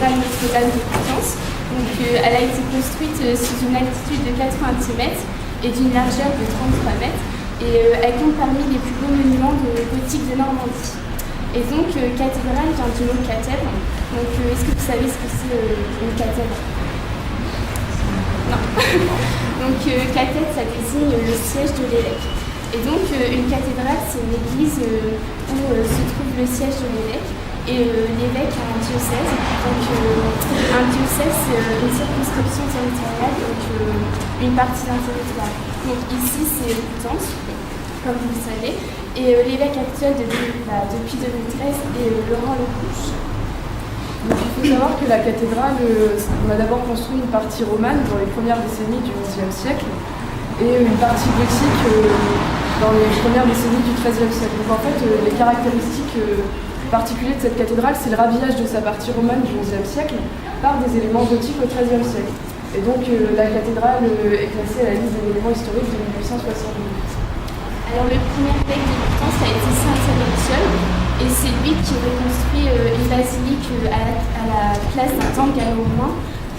cathédrale Notre-Dame de Coutances. Donc, elle a été construite sous une altitude de 90 mètres et d'une largeur de 33 mètres. Et elle compte parmi les plus beaux monuments gothiques de Normandie. Et donc, cathédrale vient du mot cathèdre. Donc, est-ce que vous savez ce que c'est une cathèdre? Non. Donc, cathèdre, ça désigne le siège de l'évêque. Et donc, une cathédrale, c'est une église où se trouve le siège de l'évêque. Et l'évêque a un diocèse. Donc, un diocèse, c'est une circonscription territoriale, donc une partie d'un territoire. Donc, ici, c'est Coutances, comme vous le savez. Et l'évêque actuel depuis 2013 est Laurent Lecouche. Donc, il faut savoir que la cathédrale, on a d'abord construit une partie romane dans les premières décennies du XIe siècle et une partie gothique dans les premières décennies du XIIIe siècle. Donc en fait, les caractéristiques particulières de cette cathédrale, c'est le rhabillage de sa partie romane du XIe siècle par des éléments gothiques au XIIIe siècle. Et donc la cathédrale est classée à la liste des monuments historiques de 1878. Alors le premier évêque de Coutances a été Saint Thierry, et c'est lui qui reconstruit une basilique à la place d'un temple gallo-romain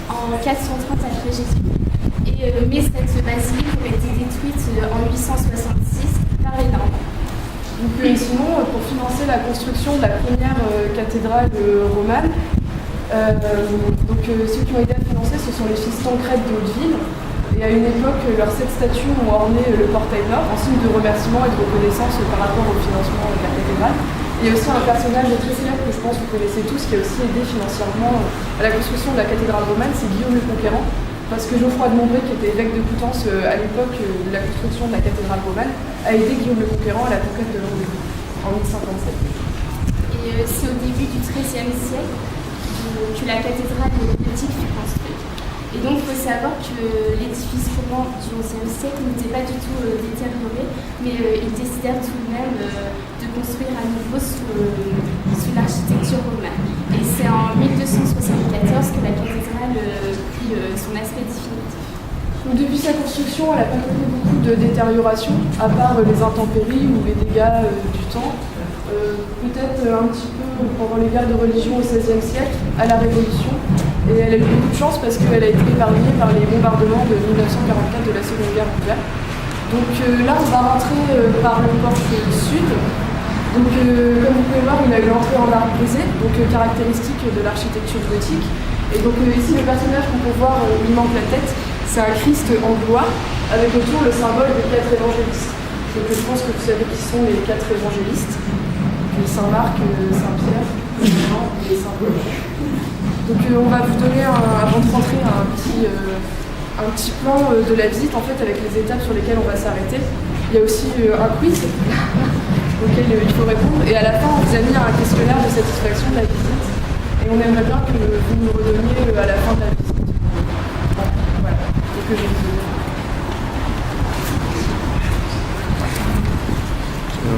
en 430 après Jésus. Mais cette basilique aurait été détruite en 866 par les Normands. Donc, sinon, pour financer la construction de la première cathédrale romane, ceux qui ont aidé à financer, ce sont les fils Tancrède de Hauteville. Et à une époque, leurs 7 statues ont orné le portail nord en signe de remerciement et de reconnaissance par rapport au financement de la cathédrale. Il y a aussi un personnage très célèbre que je pense que vous connaissez tous qui a aussi aidé financièrement à la construction de la cathédrale romane, c'est Guillaume le Conquérant. Parce que Geoffroy de Montbray, qui était évêque de Coutances à l'époque de la construction de la cathédrale romane, a aidé Guillaume le Conquérant à la conquête de l'Angleterre en 1057. Et c'est au début du XIIIe siècle que la cathédrale gothique fut construite. Et donc il faut savoir que l'édifice roman du XIe siècle n'était pas du tout détérioré, mais ils décidèrent tout de même de construire à nouveau sous l'architecture romane. Et c'est en 1274 que la cathédrale prit son aspect définitif. Donc, depuis sa construction, elle n'a pas connu beaucoup de détérioration, à part les intempéries ou les dégâts du temps. Peut-être un petit peu pendant les guerres de religion au XVIe siècle, à la Révolution. Et elle a eu beaucoup de chance parce qu'elle a été épargnée par les bombardements de 1944 de la Seconde Guerre mondiale. Donc là, on va rentrer par le porche sud. Donc comme vous pouvez voir, il a eu l'entrée en arbre brisé, donc caractéristique de l'architecture gothique. Et donc ici, le personnage qu'on peut voir où il manque la tête, c'est un Christ en gloire, avec autour le symbole des 4 évangélistes. Donc je pense que vous savez qui sont les 4 évangélistes. Saint Marc, Saint Pierre, Jean et Saint Paul. Donc on va vous donner, avant de rentrer, un petit plan de la visite en fait avec les étapes sur lesquelles on va s'arrêter. Il y a aussi un quiz auquel il faut répondre. Et à la fin, on vous a mis un questionnaire de satisfaction de la visite. Et on aimerait bien que vous nous redonniez à la fin de la visite. Voilà. Et que je vous donne.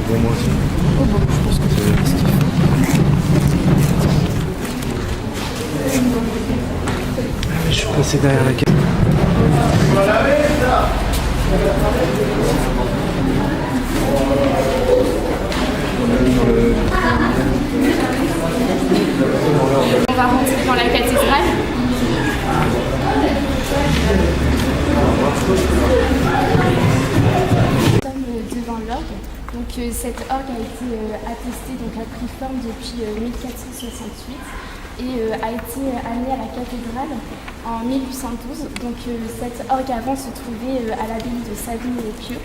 Bon, moi aussi. Oh, bon, je pense que c'est ce qu'il faut. Je suis passé derrière la caméra. On va rentrer dans la cathédrale. Devant l'orgue. Donc cette orgue a été attestée, donc a pris forme depuis 1468 et a été amenée à la cathédrale en 1812. Donc cette orgue avant se trouvait à l'abbaye de Savigny-les-Pieux.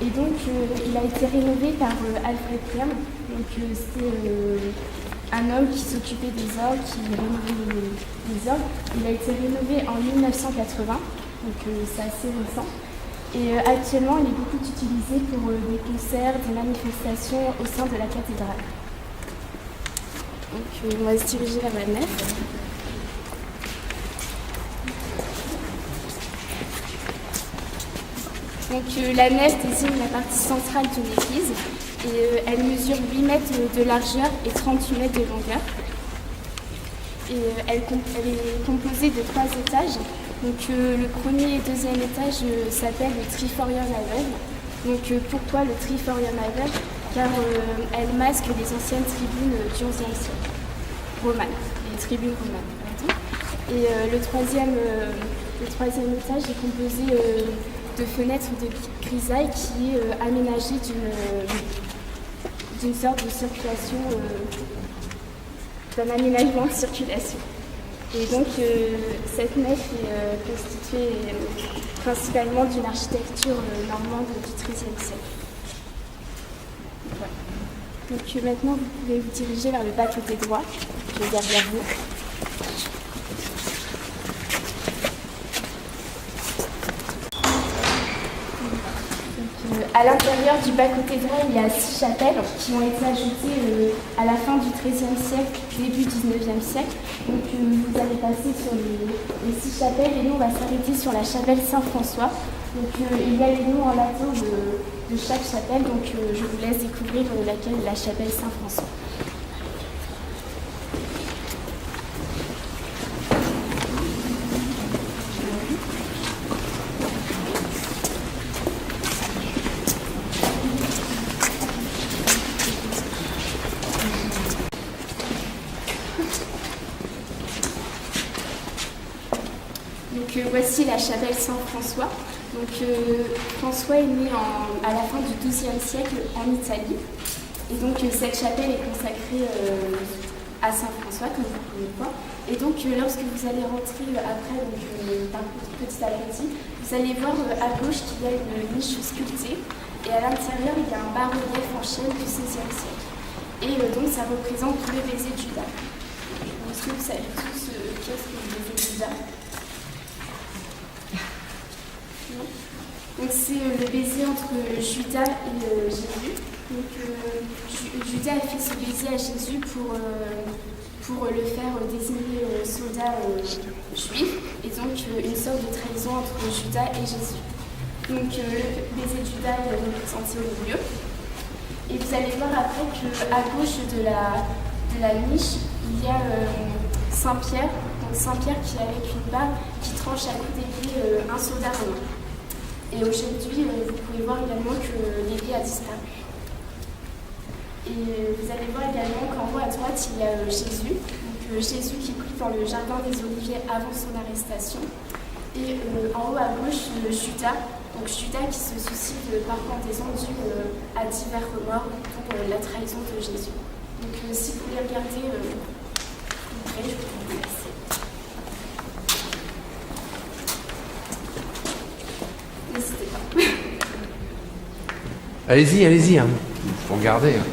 Et donc il a été rénové par Alfred Clerm. Donc c'est un homme qui s'occupait des orgues, qui rénovait les orgues. Il a été rénové en 1980, donc c'est assez récent. Et actuellement, il est beaucoup utilisé pour des concerts, des manifestations au sein de la cathédrale. Donc, on va se diriger vers la nef. Donc, la nef désigne la partie centrale de l'église et elle mesure 8 mètres de largeur et 38 mètres de longueur. Et elle est composée de 3 étages. Donc le premier et deuxième étage s'appelle le Triforium aveugle. Donc pourquoi le Triforium aveugle? Car elle masque les anciennes tribunes du XIe siècle romanes. Les tribune romane. Pardon. Et le troisième étage est composé de fenêtres de grisaille qui est aménagé d'une sorte de circulation, d'un aménagement de circulation. Et donc cette nef est constituée principalement d'une architecture normande du XIIIe siècle. Voilà. Donc maintenant vous pouvez vous diriger vers le bas-côté droit, je vais derrière vous. À l'intérieur du bas-côté droit, il y a 6 chapelles qui ont été ajoutées à la fin du XIIIe siècle, début XIXe siècle. Donc vous allez passer sur les 6 chapelles et nous on va s'arrêter sur la chapelle Saint-François. Donc il y a les noms en latin de chaque chapelle, donc je vous laisse découvrir laquelle est la chapelle Saint-François. Donc voici la chapelle Saint-François. Donc François est né à la fin du XIIe siècle en Italie. Et donc cette chapelle est consacrée à Saint-François, comme vous pouvez le voir. Et donc lorsque vous allez rentrer après, petit à petit, vous allez voir à gauche qu'il y a une niche sculptée. Et à l'intérieur, il y a un bas-relief en chêne du XVIe siècle. Et donc ça représente le baiser de Judas. Est-ce que vous savez tous qu'est-ce que le baiser de Judas? Donc c'est le baiser entre Judas et Jésus. Donc Judas a fait ce baiser à Jésus pour le faire désigner soldat juif, et donc une sorte de trahison entre Judas et Jésus. Donc le baiser de Judas est représenté au milieu. Et vous allez voir après qu'à gauche de la niche, il y a Saint-Pierre. Donc Saint-Pierre qui est avec une barbe qui tranche à coups d'épée un soldat romain. Et aujourd'hui, vous pouvez voir également que l'épée a disparu. Et vous allez voir également qu'en haut à droite, il y a Jésus. Donc Jésus qui prie dans le jardin des Oliviers avant son arrestation. Et en haut à gauche, Judas. Donc Judas qui se suicide par pendaison due à divers remords pour la trahison de Jésus. Donc si vous voulez regarder, je vais vous remercier. N'hésitez pas. Allez-y, hein. Faut regarder. Hein.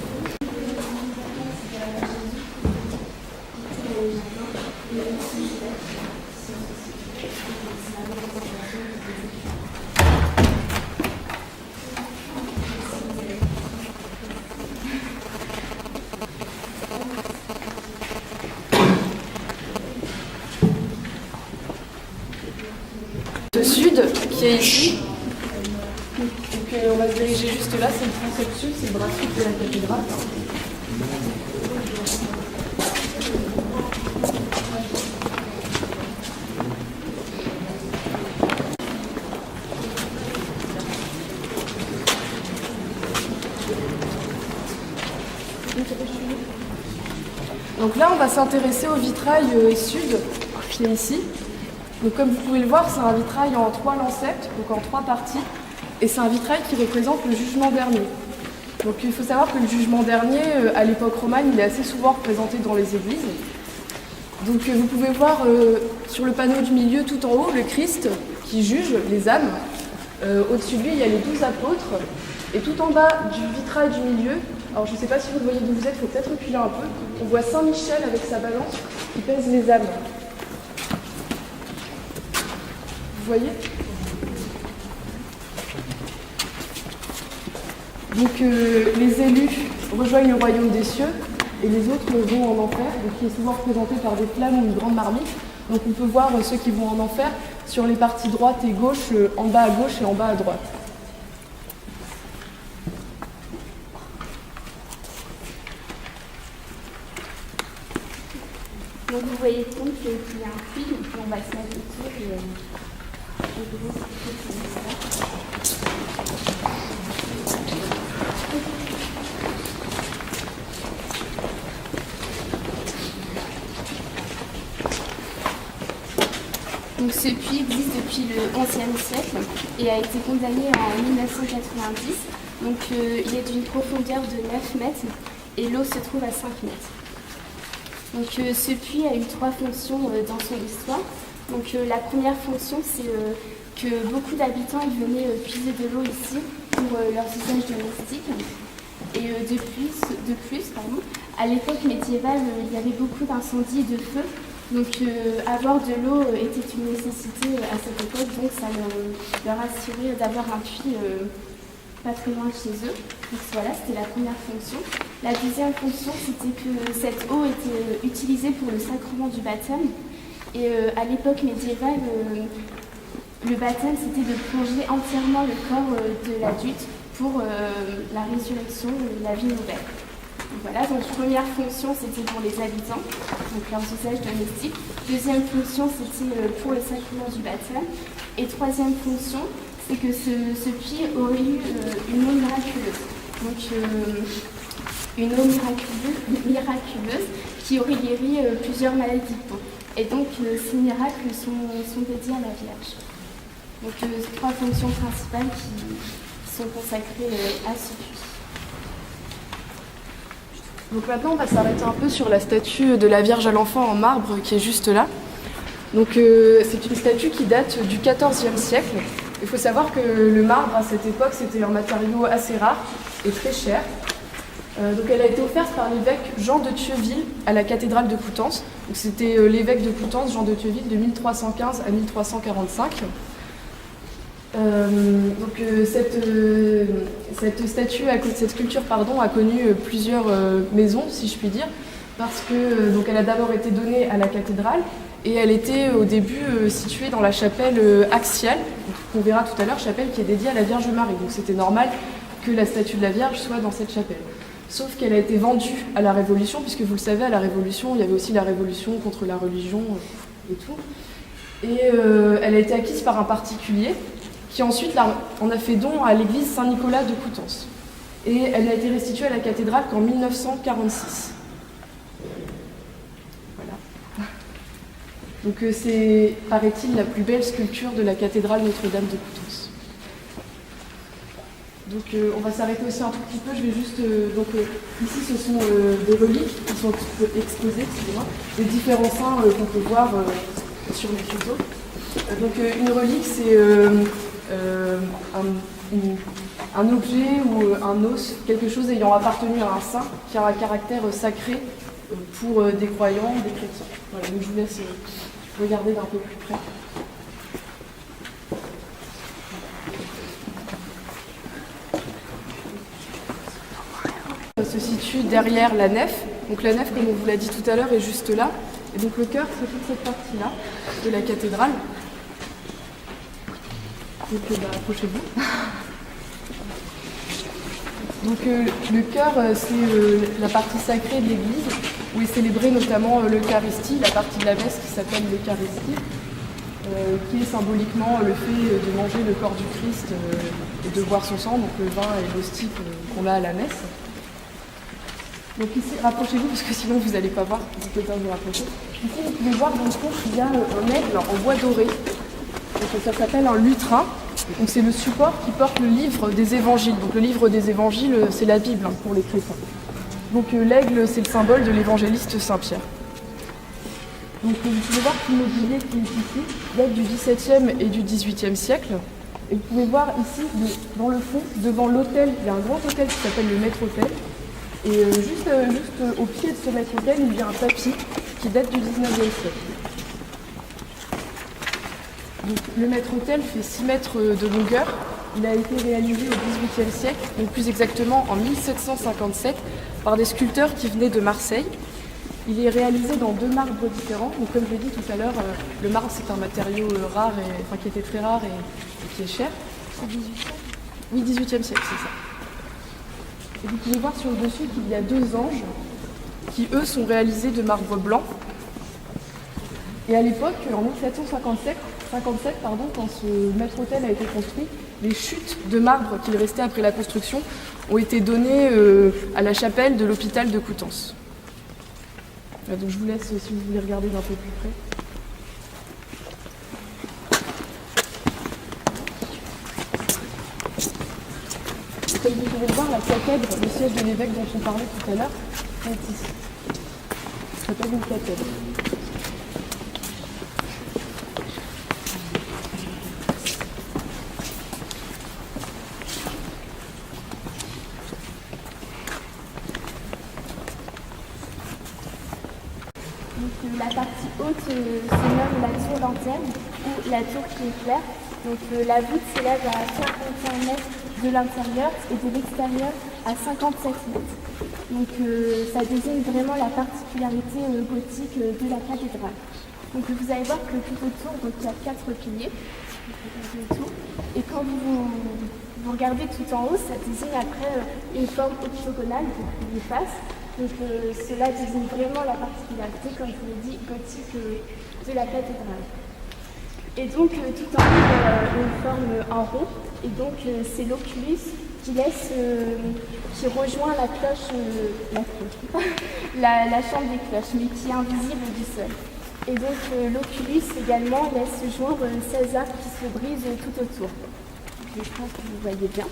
Le sud qui est ici. Donc on va se diriger juste là, c'est le transept sud, c'est le bras sud de la cathédrale. Donc là on va s'intéresser au vitrail sud qui est ici. Donc comme vous pouvez le voir, c'est un vitrail en 3 lancettes, donc en 3 parties. Et c'est un vitrail qui représente le jugement dernier. Donc il faut savoir que le jugement dernier, à l'époque romane, il est assez souvent représenté dans les églises. Donc vous pouvez voir sur le panneau du milieu, tout en haut, le Christ qui juge les âmes. Au-dessus de lui, il y a les 12 apôtres. Et tout en bas du vitrail du milieu, alors je ne sais pas si vous voyez d'où vous êtes, il faut peut-être reculer un peu, on voit Saint Michel avec sa balance qui pèse les âmes. Vous voyez ? Donc les élus rejoignent le royaume des cieux et les autres vont en enfer, donc qui est souvent représenté par des flammes ou une grande marmite. Donc on peut voir ceux qui vont en enfer sur les parties droite et gauche, en bas à gauche et en bas à droite. Donc vous voyez donc qu'il y a un puits, donc on va se mettre autour et je vais vous expliquer ça. Donc ce puits existe depuis le XIe siècle et a été condamné en 1990. Donc il est d'une profondeur de 9 mètres et l'eau se trouve à 5 mètres. Donc ce puits a eu 3 fonctions dans son histoire. Donc la première fonction, c'est que beaucoup d'habitants venaient puiser de l'eau ici pour leurs usages domestiques. Et de plus, à l'époque médiévale, il y avait beaucoup d'incendies et de feux. Donc avoir de l'eau était une nécessité à cette époque, donc ça leur assurait d'avoir un puits pas très loin de chez eux. Donc voilà, c'était la première fonction. La deuxième fonction, c'était que cette eau était utilisée pour le sacrement du baptême. Et à l'époque médiévale, le baptême, c'était de plonger entièrement le corps de l'adulte pour la résurrection et la vie nouvelle. Donc voilà, donc première fonction, c'était pour les habitants, donc leurs usages domestiques. Deuxième fonction, c'était pour le sacrement du baptême. Et troisième fonction, c'est que ce puits aurait eu une eau miraculeuse. Donc une eau miraculeuse qui aurait guéri plusieurs maladies de peau. Et donc ces miracles sont dédiés à la Vierge. Donc 3 fonctions principales qui sont consacrées à ce puits. Donc maintenant, on va s'arrêter un peu sur la statue de la Vierge à l'Enfant en marbre qui est juste là. Donc c'est une statue qui date du XIVe siècle. Il faut savoir que le marbre à cette époque, c'était un matériau assez rare et très cher. Donc elle a été offerte par l'évêque Jean de Thieuville à la cathédrale de Coutances. Donc c'était l'évêque de Coutances, Jean de Thieuville, de 1315 à 1345. Cette sculpture a connu plusieurs maisons, si je puis dire, parce que donc elle a d'abord été donnée à la cathédrale et elle était au début située dans la chapelle axiale, qu'on verra tout à l'heure, chapelle qui est dédiée à la Vierge Marie. Donc c'était normal que la statue de la Vierge soit dans cette chapelle. Sauf qu'elle a été vendue à la Révolution, puisque vous le savez, à la Révolution, il y avait aussi la Révolution contre la religion et tout. Et elle a été acquise par un particulier qui ensuite en a fait don à l'église Saint-Nicolas de Coutances. Et elle a été restituée à la cathédrale qu'en 1946. Voilà. Donc c'est, paraît-il, la plus belle sculpture de la cathédrale Notre-Dame de Coutances. Donc on va s'arrêter aussi un tout petit peu, je vais juste... ici ce sont des reliques qui sont exposées, des différents saints qu'on peut voir sur les photos. Donc une relique, c'est un objet ou un os, quelque chose ayant appartenu à un saint qui a un caractère sacré pour des croyants, des chrétiens. Voilà, donc je vous laisse regarder d'un peu plus près. Se situe derrière la nef. Donc la nef, comme on vous l'a dit tout à l'heure, est juste là. Et donc le chœur, c'est toute cette partie-là de la cathédrale. Donc approchez-vous. Donc le chœur, c'est la partie sacrée de l'église, où est célébrée notamment l'Eucharistie, la partie de la messe qui s'appelle l'Eucharistie, qui est symboliquement le fait de manger le corps du Christ et de boire son sang, donc le vin et l'hostie qu'on a à la messe. Donc ici, rapprochez-vous parce que sinon vous n'allez pas voir, n'hésitez pas à vous rapprocher. Ici, vous pouvez voir dans le fond qu'il y a un aigle en bois doré. Donc, ça s'appelle un lutrin. Donc c'est le support qui porte le livre des évangiles. Donc le livre des évangiles, c'est la Bible pour les chrétiens. Donc l'aigle, c'est le symbole de l'évangéliste Saint-Pierre. Donc vous pouvez voir que l'immobilier qui est ici date du XVIIe et du XVIIIe siècle. Et vous pouvez voir ici, dans le fond, devant l'autel, il y a un grand autel qui s'appelle le maître-autel. Et juste au pied de ce maître-autel, il y a un tapis qui date du XIXe siècle. Donc, le maître-autel fait 6 mètres de longueur. Il a été réalisé au XVIIIe siècle, donc plus exactement en 1757, par des sculpteurs qui venaient de Marseille. Il est réalisé dans 2 marbres différents. Donc, comme je l'ai dit tout à l'heure, le marbre c'est un matériau rare, qui était très rare et qui est cher. C'est 18e ? Oui, 18e siècle, c'est ça. Et vous pouvez voir sur le dessus qu'il y a 2 anges qui, eux, sont réalisés de marbre blanc. Et à l'époque, en 1757, quand ce maître-autel a été construit, les chutes de marbre qui restaient après la construction ont été données à la chapelle de l'hôpital de Coutances. Voilà, donc je vous laisse, si vous voulez regarder d'un peu plus près. comme vous pouvez le voir, la cathèdre, le siège de l'évêque dont on parlait tout à l'heure, est ici. Ça s'appelle une cathèdre. Donc, la partie haute se nomme la tour lanterne ou la tour qui éclaire. Donc la voûte s'élève à 41 mètres de l'intérieur et de l'extérieur à 57 mètres. Donc ça désigne vraiment la particularité gothique de la cathédrale. Donc vous allez voir que tout autour, donc, il y a 4 piliers. Et quand vous regardez tout en haut, ça désigne après une forme octogonale de pilier face. Donc cela désigne vraiment la particularité, comme je vous l'ai dit, gothique de la cathédrale. Et donc tout en haut, il y a une forme en rond, et donc c'est l'oculus qui rejoint la cloche, la chambre des cloches, mais qui est invisible du sol. Et donc l'oculus également laisse joindre 16 arcs qui se brisent tout autour. Je pense que vous voyez bien.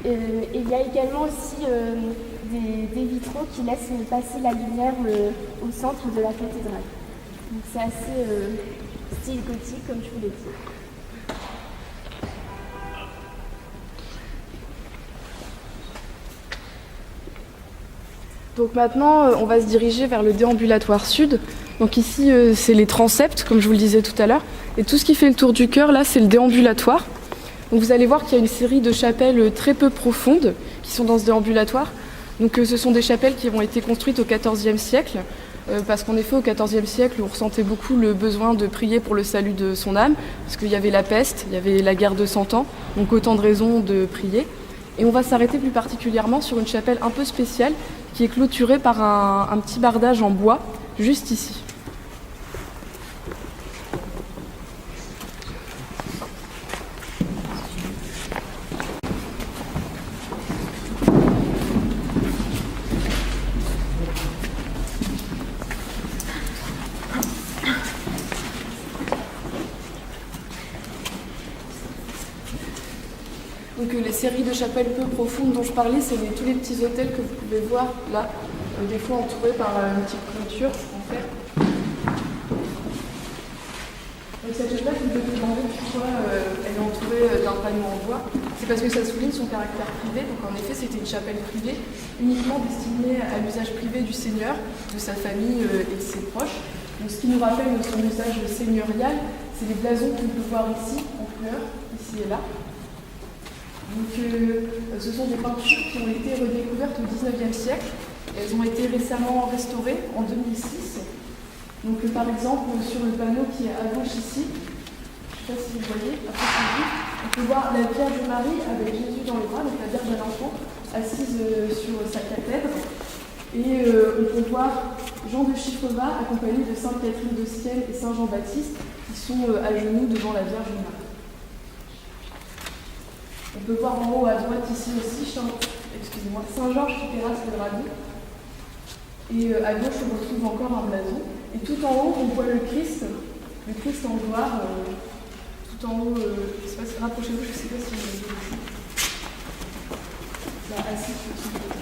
Et il y a également aussi des vitraux qui laissent passer la lumière au centre de la cathédrale. Donc c'est assez style gothique, comme je vous l'ai dit. Donc maintenant, on va se diriger vers le déambulatoire sud. Donc ici, c'est les transepts, comme je vous le disais tout à l'heure. Et tout ce qui fait le tour du chœur, là, c'est le déambulatoire. Donc vous allez voir qu'il y a une série de chapelles très peu profondes qui sont dans ce déambulatoire. Donc ce sont des chapelles qui ont été construites au XIVe siècle. Parce qu'en effet, au XIVe siècle, on ressentait beaucoup le besoin de prier pour le salut de son âme, parce qu'il y avait la peste, il y avait la guerre de 100 ans, donc autant de raisons de prier. Et on va s'arrêter plus particulièrement sur une chapelle un peu spéciale, qui est clôturée par un petit bardage en bois, juste ici. Donc les séries de chapelles peu profondes dont je parlais, c'est tous les petits hôtels que vous pouvez voir là, des fois entourés par une petite clôture en fer. Donc cette chapelle, vous devez demander pourquoi elle est entourée d'un panneau en bois. C'est parce que ça souligne son caractère privé. Donc en effet, c'était une chapelle privée, uniquement destinée à l'usage privé du seigneur, de sa famille et de ses proches. Donc ce qui nous rappelle son usage seigneurial, c'est les blasons qu'on peut voir ici, en couleur, ici et là. Donc, ce sont des peintures qui ont été redécouvertes au XIXe siècle. Elles ont été récemment restaurées en 2006. Donc, par exemple, sur le panneau qui est à gauche ici, je ne sais pas si vous voyez, on peut voir la Vierge Marie avec Jésus dans les bras, donc la Vierge à l'enfant, assise sur sa cathèdre. Et on peut voir Jean de Chifova accompagné de Sainte Catherine de Sienne et Saint Jean-Baptiste qui sont à genoux devant la Vierge Marie. On peut voir en haut à droite ici aussi Saint-Georges qui terrasse le dragon. Et à gauche, on retrouve encore un blason. Et tout en haut, on voit le Christ en gloire. Tout en haut, je ne sais pas si rapprochez-vous, je ne sais pas si vous voyez ici. Là, assis sur son côté.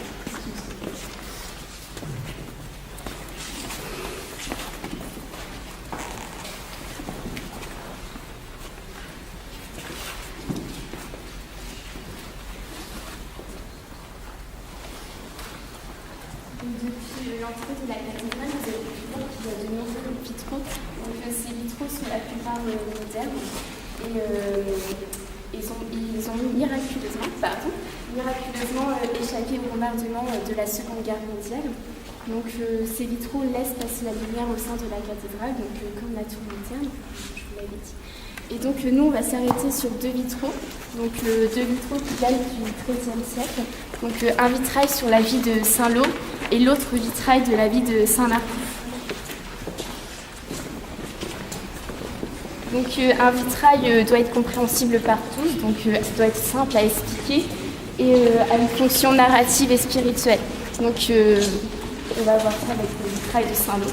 Depuis l'entrée de la cathédrale, vous avez pu voir qu'il y a de nombreux vitraux. Donc ces vitraux sont la plupart modernes et ils ont miraculeusement échappé au bombardement de la Seconde Guerre mondiale. Donc ces vitraux laissent passer la lumière au sein de la cathédrale, donc comme la tour lanterne, je vous l'avais dit. Et donc nous, on va s'arrêter sur 2 vitraux. Donc 2 vitraux qui datent du XIIIe siècle. Donc un vitrail sur la vie de Saint-Lô et l'autre vitrail de la vie de Saint-Martin. Donc un vitrail doit être compréhensible par tous, donc ça doit être simple à expliquer et a une fonction narrative et spirituelle. Donc on va voir ça avec le vitrail de Saint-Lô.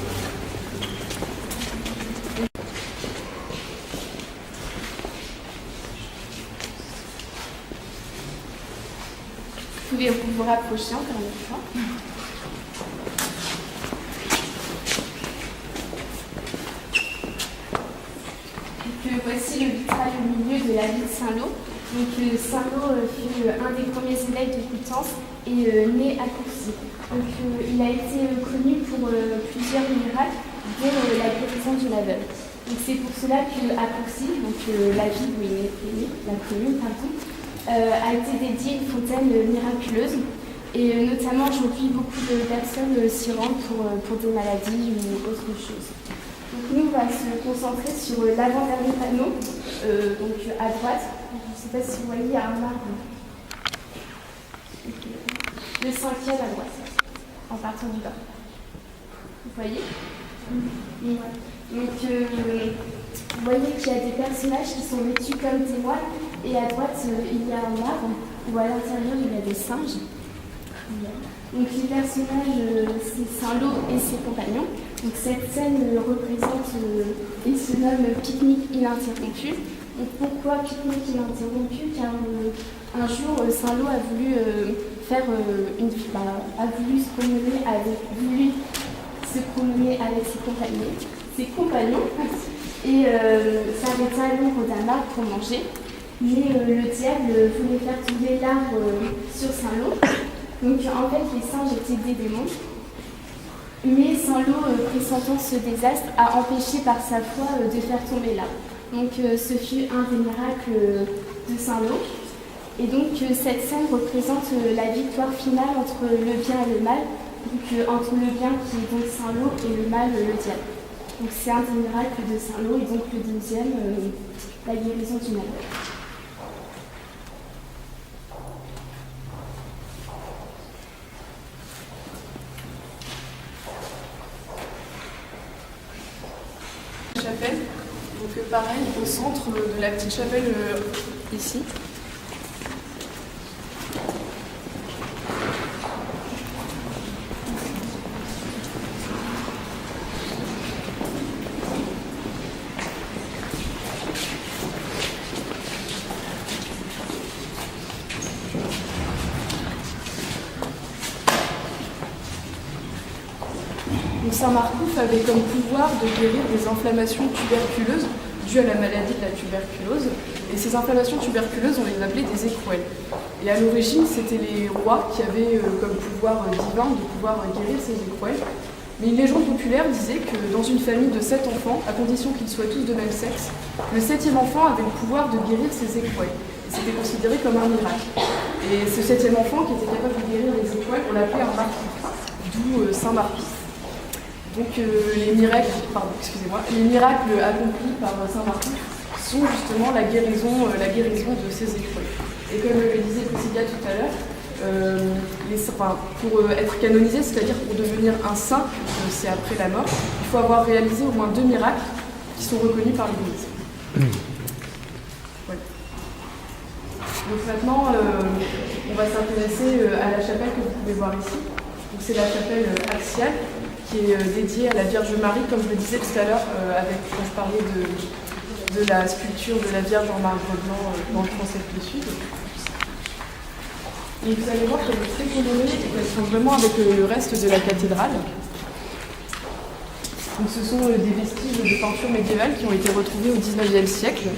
pouvez vous rapprocher encore une fois. Donc, voici le vitrail au milieu de la ville de Saint-Lô. Donc, Saint-Lô fut un des premiers évêques de Coutances et né à Courcy. Donc, il a été connu pour plusieurs miracles, dont la guérison d'une aveugle. Donc, c'est pour cela qu'à Courcy, donc, la ville où il est né, la commune, pardon, a été dédiée une fontaine miraculeuse. Et notamment, aujourd'hui, beaucoup de personnes s'y rendent pour des maladies ou autre chose. Donc, nous, on va se concentrer sur l'avant-dernier panneau, donc à droite. Je ne sais pas si vous voyez, il y a un arbre. Le 5e à droite, en partant du bas. Vous voyez? Donc, vous voyez qu'il y a des personnages qui sont vêtus comme des moines, et à droite, il y a un arbre, où à l'intérieur, il y a des singes. Donc, les personnages, c'est Saint-Lô et ses compagnons. Donc, cette scène représente et se nomme pique-nique ininterrompu. Donc, pourquoi pique-nique ininterrompu? Car un jour, Saint-Lô a voulu se promener avec ses compagnons, et s'arrêter à l'ombre d'un arbre pour manger. Mais le diable voulait faire tomber l'arbre sur Saint-Lô. Donc en fait, les singes étaient des démons. Mais Saint-Lô, pressentant ce désastre, a empêché par sa foi de faire tomber l'arbre. Donc ce fut un des miracles de Saint-Lô. Et donc cette scène représente la victoire finale entre le bien et le mal. Donc entre le bien qui est donc Saint-Lô et le mal, le diable. Donc c'est un des miracles de Saint-Lô, et donc le deuxième, la guérison du mal. Chapelle, donc pareil au centre de la petite chapelle ici. Saint Marcouf avait comme pouvoir de guérir des inflammations tuberculeuses dues à la maladie de la tuberculose. Et ces inflammations tuberculeuses, on les appelait des écrouelles. Et à l'origine, c'était les rois qui avaient comme pouvoir divin de pouvoir guérir ces écrouelles. Mais une légende populaire disait que dans une famille de 7 enfants, à condition qu'ils soient tous de même sexe, le 7e enfant avait le pouvoir de guérir ces écrouelles. Et c'était considéré comme un miracle. Et ce 7e enfant qui était capable de guérir les écrouelles, on l'appelait un Marcouf, d'où Saint Marcouf. Donc les miracles accomplis par Saint Marcouf sont justement la guérison de ces écrouelles. Et comme le disait Priscilla tout à l'heure, pour être canonisé, c'est-à-dire pour devenir un saint, c'est après la mort, il faut avoir réalisé au moins 2 miracles qui sont reconnus par l'Église. Voilà. Donc maintenant, on va s'intéresser à la chapelle que vous pouvez voir ici. Donc c'est la chapelle axiale, qui est dédiée à la Vierge Marie, comme je le disais tout à l'heure, quand je parlais de la sculpture de la Vierge en marbre blanc dans le transept de Sud. Et vous allez voir qu'elle est très colorée et qu'elle change vraiment avec le reste de la cathédrale. Donc ce sont des vestiges de peinture médiévale qui ont été retrouvés au XIXe siècle.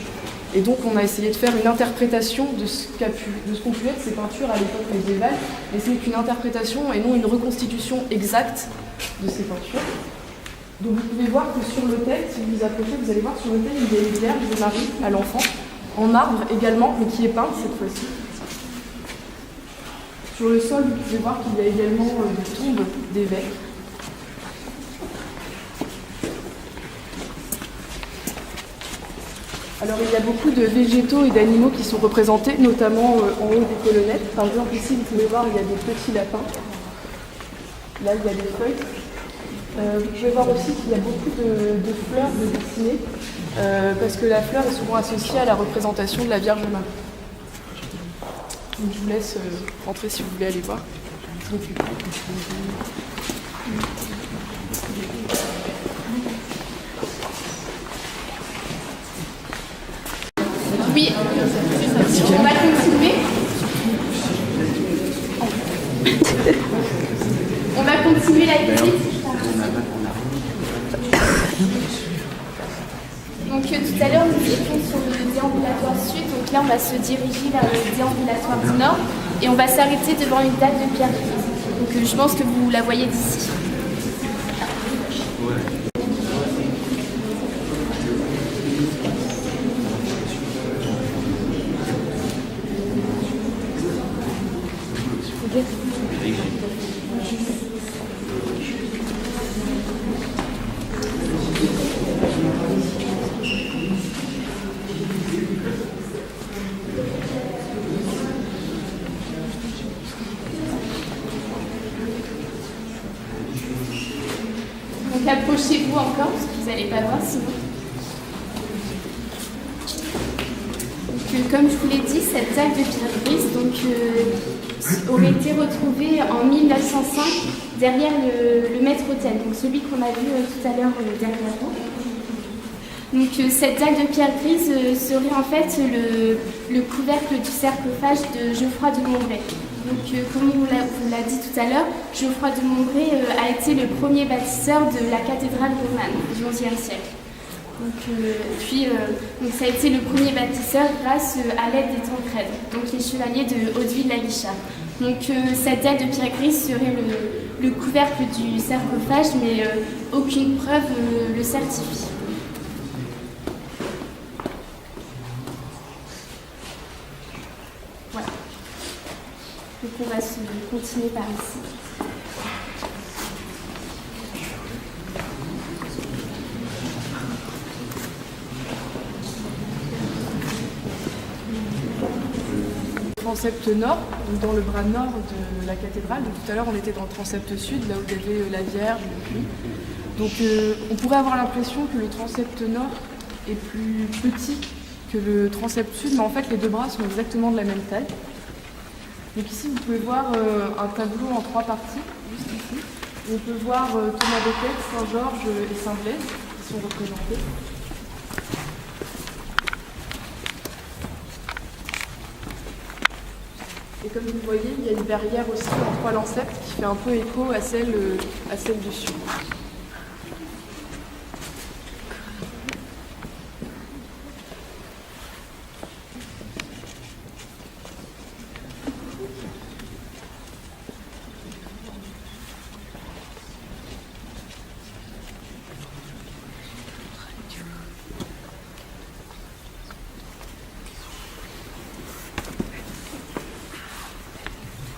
Et donc on a essayé de faire une interprétation de ce qu'ont pu être ces peintures à l'époque médiévale. Mais ce n'est qu'une interprétation et non une reconstitution exacte de ces peintures. Donc vous pouvez voir que sur l'autel, si vous vous approchez, vous allez voir sur l'autel il y a une Vierge de Marie à l'enfant, en marbre également, mais qui est peinte cette fois-ci. Sur le sol, vous pouvez voir qu'il y a également des tombes d'évêques. Alors il y a beaucoup de végétaux et d'animaux qui sont représentés, notamment en haut des colonnettes. Par exemple ici, vous pouvez voir, il y a des petits lapins. Là, il y a des feuilles. Vous pouvez voir aussi qu'il y a beaucoup de fleurs de dessinées, parce que la fleur est souvent associée à la représentation de la Vierge Marie. Donc, je vous laisse rentrer si vous voulez aller voir. Oui, on va continuer. On va continuer la visite. Donc tout à l'heure, nous étions sur le déambulatoire sud. Donc là, on va se diriger vers le déambulatoire du nord. Et on va s'arrêter devant une dalle de pierre grise. Donc je pense que vous la voyez d'ici. Donc approchez-vous encore, parce que vous n'allez pas voir sinon. Donc, comme je vous l'ai dit, cette dalle de pierre grise aurait été retrouvée en 1905 derrière le maître-autel, donc celui qu'on a vu tout à l'heure derrière vous. Donc cette dalle de pierre grise serait en fait le couvercle du sarcophage de Geoffroy de Montbray. Donc comme on vous l'a dit tout à l'heure, Geoffroy de Montbray a été le premier bâtisseur de la cathédrale romane du XIe siècle. Donc ça a été le premier bâtisseur grâce à l'aide des Tancrèdes, donc les chevaliers de Hauteville-la-Guichard. Donc cette dalle de pierre grise serait le couvercle du sarcophage, mais aucune preuve le certifie. Voilà. Donc on va se continuer par ici. Transept nord, donc dans le bras nord de la cathédrale. Donc, tout à l'heure, on était dans le transept sud, là où il y avait la Vierge, le puits. Donc on pourrait avoir l'impression que le transept nord est plus petit que le transept sud, mais en fait les deux bras sont exactement de la même taille. Donc ici, vous pouvez voir un tableau en 3 parties, juste ici. On peut voir Thomas Becket, Saint-Georges et Saint-Blaise qui sont représentés. Et comme vous le voyez, il y a une verrière aussi en 3 lancette qui fait un peu écho à celle du sud.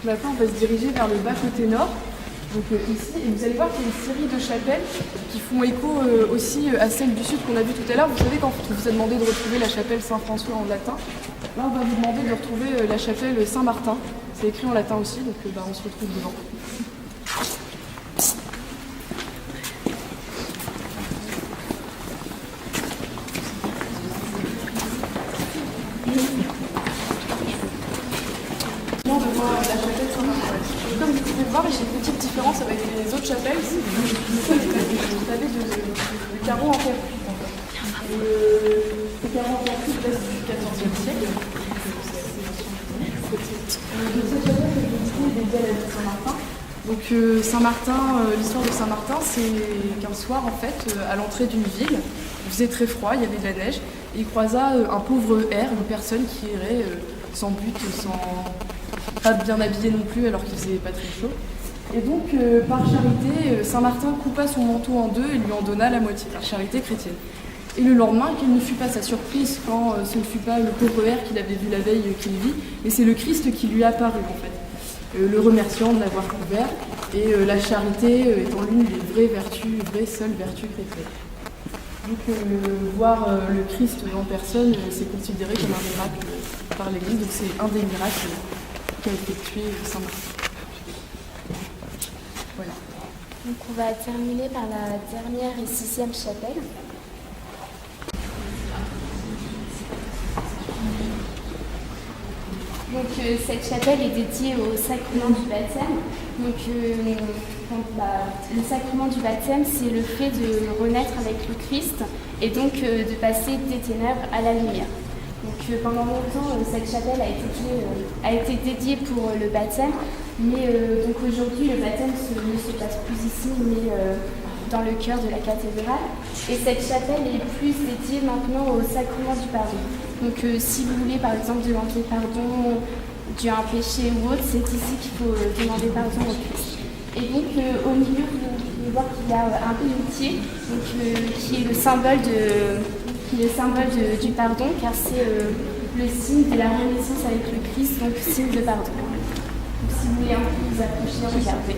Maintenant, on va se diriger vers le bas côté nord, donc ici, et vous allez voir qu'il y a une série de chapelles qui font écho aussi à celle du sud qu'on a vue tout à l'heure. Vous savez, quand on vous a demandé de retrouver la chapelle Saint-François en latin, là on va vous demander de retrouver la chapelle Saint-Martin. C'est écrit en latin aussi, donc on se retrouve devant. Comme vous pouvez voir, il y a une petite différence avec les autres chapelles. Vous avez de carreaux en terre cuite. Les carreaux en terre cuite datent du XIVe siècle. Cette chapelle est dédiée à la ville de Saint-Martin. Donc Saint-Martin, l'histoire de Saint-Martin, c'est qu'un soir, en fait, à l'entrée d'une ville, il faisait très froid, il y avait de la neige, et il croisa un pauvre hère, une personne qui errait sans but, pas bien habillé non plus alors qu'il faisait pas très chaud. Et donc, par charité, Saint-Martin coupa son manteau en deux et lui en donna la moitié, par charité chrétienne. Et le lendemain, quelle ne fut pas sa surprise quand ce ne fut pas le pauvre hère qu'il avait vu la veille qu'il vit, mais c'est le Christ qui lui apparut en fait, le remerciant de l'avoir couvert, et la charité étant l'une des vraies seules vertus chrétiennes. Donc voir le Christ en personne, c'est considéré comme un miracle par l'Église, donc c'est un des miracles qu'a effectué Saint-Martin. Voilà. Donc on va terminer par la dernière et 6e chapelle. Donc cette chapelle est dédiée au sacrement du baptême. Donc le sacrement du baptême, c'est le fait de renaître avec le Christ et donc de passer des ténèbres à la lumière. Donc Donc pendant longtemps, cette chapelle a été dédiée pour le baptême, mais donc aujourd'hui, le baptême ne se passe plus ici, mais dans le cœur de la cathédrale. Et cette chapelle est plus dédiée maintenant au sacrement du pardon. Donc si vous voulez par exemple demander pardon d'un péché ou autre, c'est ici qu'il faut demander pardon au Christ. Et donc au milieu, vous pouvez voir qu'il y a un bénitier, donc, qui est le symbole du pardon, car c'est le signe de la renaissance avec le Christ, donc signe de pardon. Donc si vous voulez un peu vous approcher, regardez.